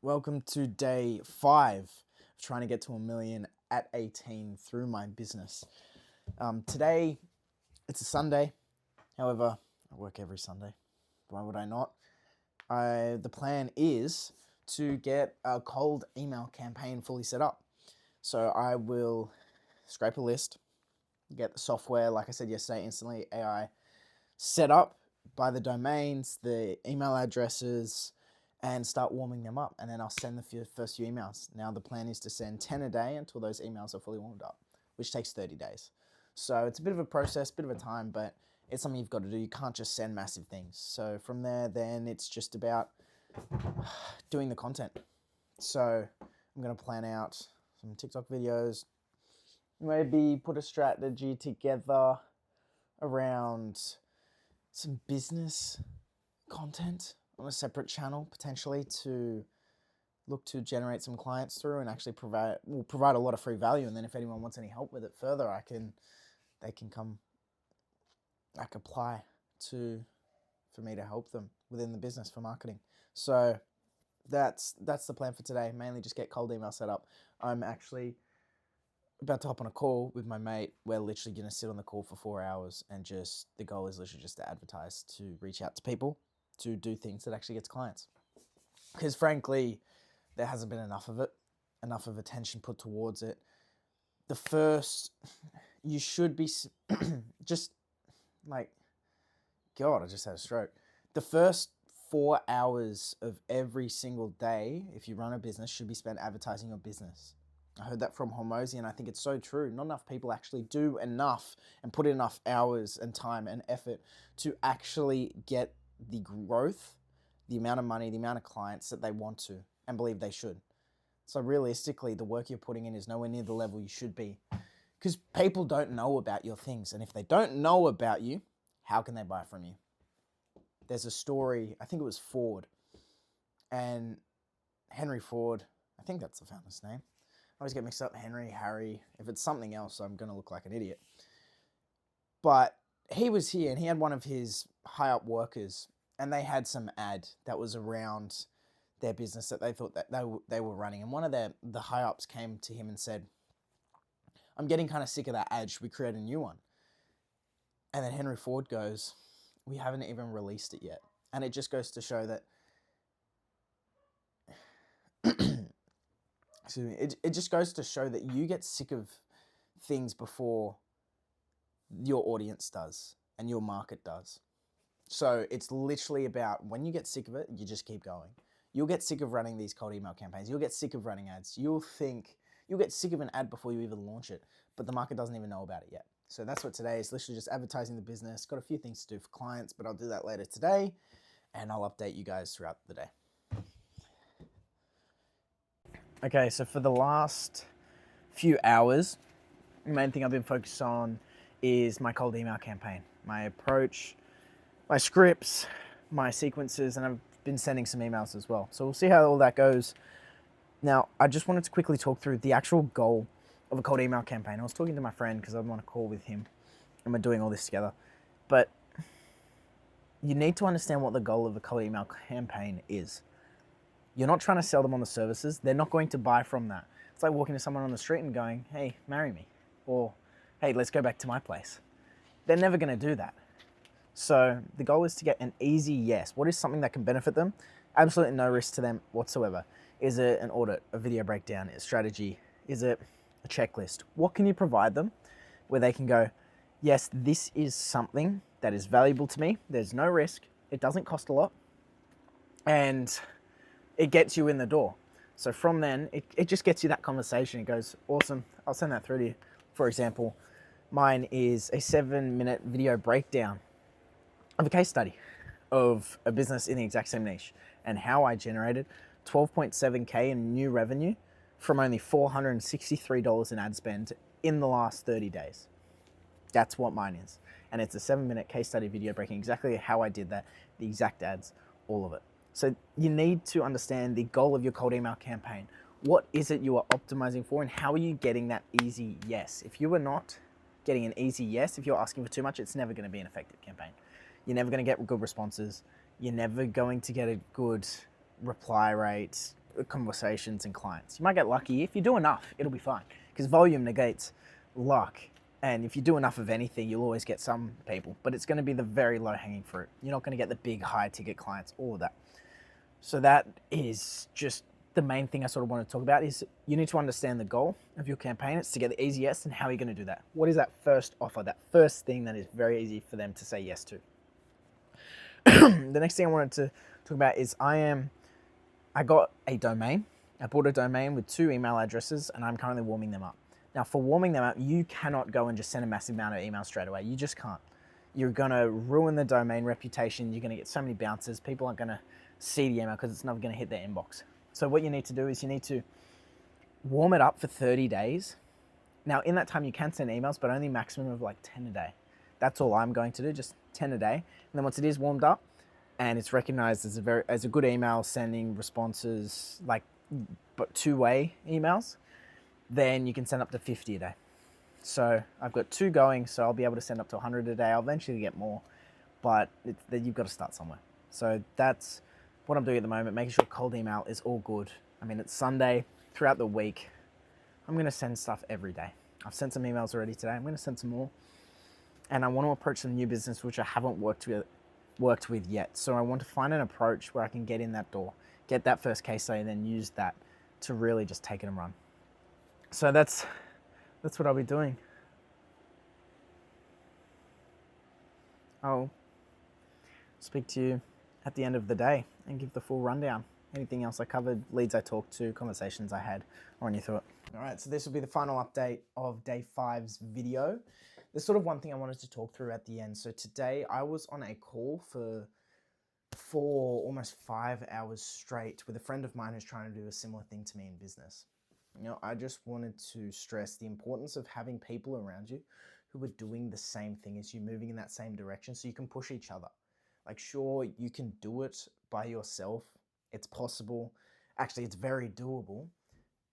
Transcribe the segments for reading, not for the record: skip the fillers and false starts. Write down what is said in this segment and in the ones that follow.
Welcome to day 5 of trying to get to 1 million at 18 through my business. Today, it's a Sunday. However, I work every Sunday. Why would I not? The plan is to get a cold email campaign fully set up. So I will scrape a list, get the software, like I said yesterday, instantly AI set up by the domains, the email addresses, and start warming them up. And then I'll send the first few emails. Now the plan is to send 10 a day until those emails are fully warmed up, which takes 30 days. So it's a bit of a process, bit of a time, but it's something you've got to do. You can't just send massive things. So from there, then it's just about doing the content. So I'm going to plan out some TikTok videos, maybe put a strategy together around some business content on a separate channel, potentially, to look to generate some clients through and actually provide a lot of free value. And then if anyone wants any help with it further, they can come, apply for me to help them within the business for marketing. So that's the plan for today. Mainly just get cold email set up. I'm actually about to hop on a call with my mate. We're literally going to sit on the call for 4 hours and the goal is literally just to advertise, to reach out to people, to do things that actually gets clients. Because frankly, there hasn't been enough of attention put towards it. You should be just like, God, I just had a stroke. The first 4 hours of every single day, if you run a business, should be spent advertising your business. I heard that from Hormozy, and I think it's so true. Not enough people actually do enough and put in enough hours and time and effort to actually get the growth, the amount of money, the amount of clients that they want to and believe they should. So realistically, the work you're putting in is nowhere near the level you should be, because people don't know about your things. And if they don't know about you, how can they buy from you? There's a story, I think it was Ford, and Henry Ford, I think that's the founder's name. I always get mixed up, Henry, Harry. If it's something else, I'm going to look like an idiot. But he was here and he had one of his high up workers, and they had some ad that was around their business that they thought that they were running. And one of the high ups came to him and said, "I'm getting kind of sick of that ad. Should we create a new one?" And then Henry Ford goes, "We haven't even released it yet." And it just goes to show that excuse me, it just goes to show that you get sick of things before your audience does and your market does. So it's literally about, when you get sick of it, you just keep going. You'll get sick of running these cold email campaigns. You'll get sick of running ads. You'll get sick of an ad before you even launch it, but the market doesn't even know about it yet. So that's what today is, literally just advertising the business. Got a few things to do for clients, but I'll do that later today, and I'll update you guys throughout the day. Okay, so for the last few hours, the main thing I've been focused on is my cold email campaign, my approach, my scripts, my sequences, and I've been sending some emails as well. So we'll see how all that goes. Now, I just wanted to quickly talk through the actual goal of a cold email campaign. I was talking to my friend because I'm on a call with him and we're doing all this together. But you need to understand what the goal of a cold email campaign is. You're not trying to sell them on the services. They're not going to buy from that. It's like walking to someone on the street and going, "Hey, marry me," or "Hey, let's go back to my place." They're never going to do that. So the goal is to get an easy yes. What is something that can benefit them? Absolutely no risk to them whatsoever. Is it an audit, a video breakdown, a strategy? Is it a checklist? What can you provide them where they can go, "Yes, this is something that is valuable to me. There's no risk. It doesn't cost a lot. And it gets you in the door." So from then, it just gets you that conversation. It goes, "Awesome, I'll send that through to you." For example, mine is a 7-minute video breakdown of a case study of a business in the exact same niche and how I generated 12.7K in new revenue from only $463 in ad spend in the last 30 days. That's what mine is. And it's a 7-minute case study video breaking exactly how I did that, the exact ads, all of it. So you need to understand the goal of your cold email campaign. What is it you are optimizing for, and how are you getting that easy yes? If you are not getting an easy yes, if you're asking for too much, it's never going to be an effective campaign. You're never going to get good responses. You're never going to get a good reply rate. conversations and clients. You might get lucky. If you do enough, it'll be fine, because volume negates luck. And if you do enough of anything, you'll always get some people, but it's going to be the very low hanging fruit. You're not going to get the big high ticket clients, all of that. So that is just the main thing I sort of want to talk about. Is you need to understand the goal of your campaign. It's to get the easy yes, and how are you going to do that? What is that first offer, that first thing that is very easy for them to say yes to? The next thing I wanted to talk about is I got a domain. I bought a domain with 2 email addresses, and I'm currently warming them up. Now, for warming them up, you cannot go and just send a massive amount of emails straight away. You just can't. You're going to ruin the domain reputation. You're going to get so many bounces. People aren't going to see the email because it's never going to hit their inbox. So what you need to do is you need to warm it up for 30 days. Now, in that time, you can send emails, but only maximum of like 10 a day. That's all I'm going to do, just 10 a day. And then once it is warmed up and it's recognized as a good email, sending responses, like but 2-way emails, then you can send up to 50 a day. So I've got 2 going, so I'll be able to send up to 100 a day. I'll eventually get more, but you've got to start somewhere. So that's what I'm doing at the moment, making sure cold email is all good. I mean, it's Sunday. Throughout the week, I'm going to send stuff every day. I've sent some emails already today. I'm going to send some more. And I want to approach some new business which I haven't worked with yet. So I want to find an approach where I can get in that door, get that first case study, and then use that to really just take it and run. So that's what I'll be doing. I'll speak to you at the end of the day and give the full rundown. Anything else I covered, leads I talked to, conversations I had, or run you through it. All right, so this will be the final update of day 5's video. There's sort of one thing I wanted to talk through at the end. So today I was on a call for almost 5 hours straight with a friend of mine who's trying to do a similar thing to me in business. You know, I just wanted to stress the importance of having people around you who are doing the same thing as you, moving in that same direction, so you can push each other. Like, sure, you can do it by yourself. It's possible. Actually, it's very doable.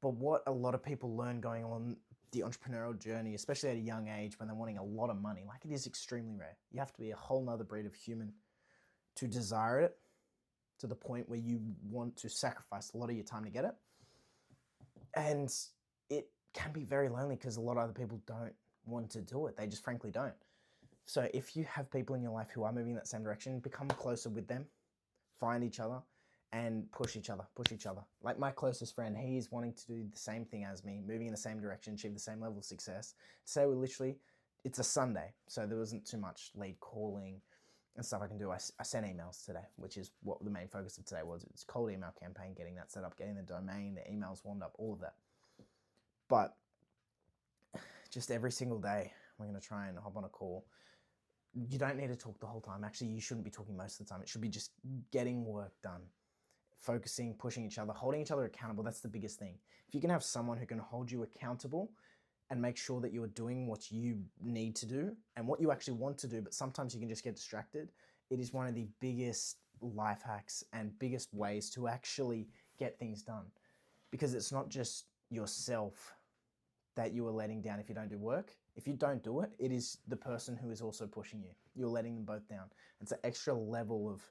But what a lot of people learn going on the entrepreneurial journey, especially at a young age when they're wanting a lot of money, like, it is extremely rare. You have to be a whole nother breed of human to desire it, to the point where you want to sacrifice a lot of your time to get it. And it can be very lonely because a lot of other people don't want to do it. They just frankly don't. So if you have people in your life who are moving in that same direction, become closer with them, find each other, and push each other. Like my closest friend, he's wanting to do the same thing as me, moving in the same direction, achieve the same level of success. So it's a Sunday, so there wasn't too much lead calling and stuff I can do. I sent emails today, which is what the main focus of today was. It's cold email campaign, getting that set up, getting the domain, the emails warmed up, all of that. But just every single day, we're going to try and hop on a call. You don't need to talk the whole time. Actually, you shouldn't be talking most of the time. It should be just getting work done, focusing, pushing each other, holding each other accountable. That's the biggest thing. If you can have someone who can hold you accountable and make sure that you're doing what you need to do and what you actually want to do, but sometimes you can just get distracted, it is one of the biggest life hacks and biggest ways to actually get things done. Because it's not just yourself that you are letting down if you don't do work. If you don't do it, it is the person who is also pushing you. You're letting them both down. It's an extra level of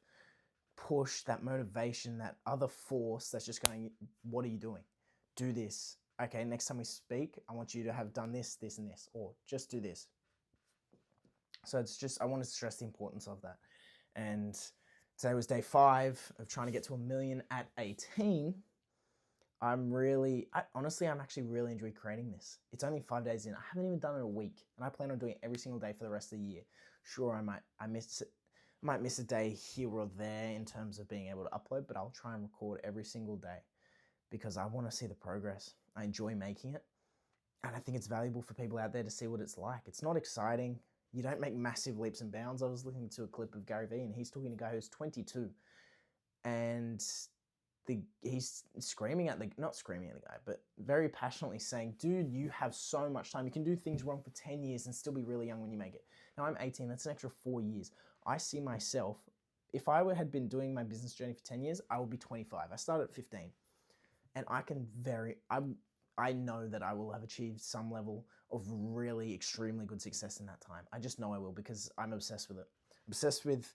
push, that motivation, that other force that's just going, what are you doing? Do this. Okay, next time we speak, I want you to have done this, this, and this, or just do this. So it's just, I want to stress the importance of that. And today was day 5 of trying to get to 1 million at 18. I'm actually really enjoying creating this. It's only 5 days in. I haven't even done it a week, and I plan on doing it every single day for the rest of the year. Sure, I might miss a day here or there in terms of being able to upload, but I'll try and record every single day because I want to see the progress. I enjoy making it, and I think it's valuable for people out there to see what it's like. It's not exciting. You don't make massive leaps and bounds. I was listening to a clip of Gary Vee, and he's talking to a guy who's 22, and he's not screaming at the guy, but very passionately saying, dude, you have so much time. You can do things wrong for 10 years and still be really young when you make it. Now I'm 18, that's an extra 4 years. I see myself, if I had been doing my business journey for 10 years, I would be 25. I started at 15. And I know that I will have achieved some level of really extremely good success in that time. I just know I will because I'm obsessed with it. Obsessed with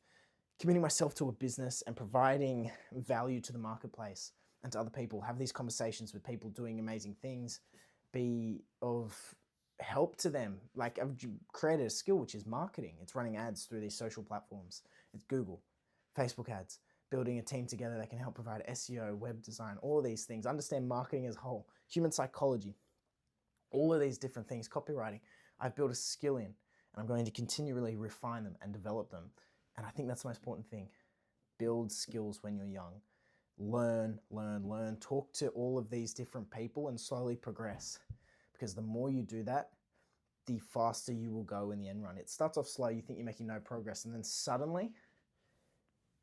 committing myself to a business and providing value to the marketplace. and to other people. Have these conversations with people doing amazing things. Be of help to them. Like, I've created a skill, which is marketing. It's running ads through these social platforms. It's Google, Facebook ads, building a team together that can help provide SEO, web design, all of these things, understand marketing as a whole, human psychology, all of these different things, copywriting. I've built a skill in, and I'm going to continually refine them and develop them. And I think that's the most important thing. Build skills when you're young. Learn, learn, learn. Talk to all of these different people and slowly progress. Because the more you do that, the faster you will go in the end run. It starts off slow, you think you're making no progress, and then suddenly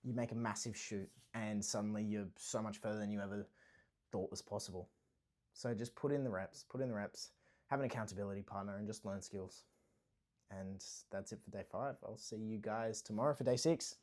you make a massive shoot, and suddenly you're so much further than you ever thought was possible. So just put in the reps, have an accountability partner, and just learn skills. And that's it for day 5. I'll see you guys tomorrow for day 6.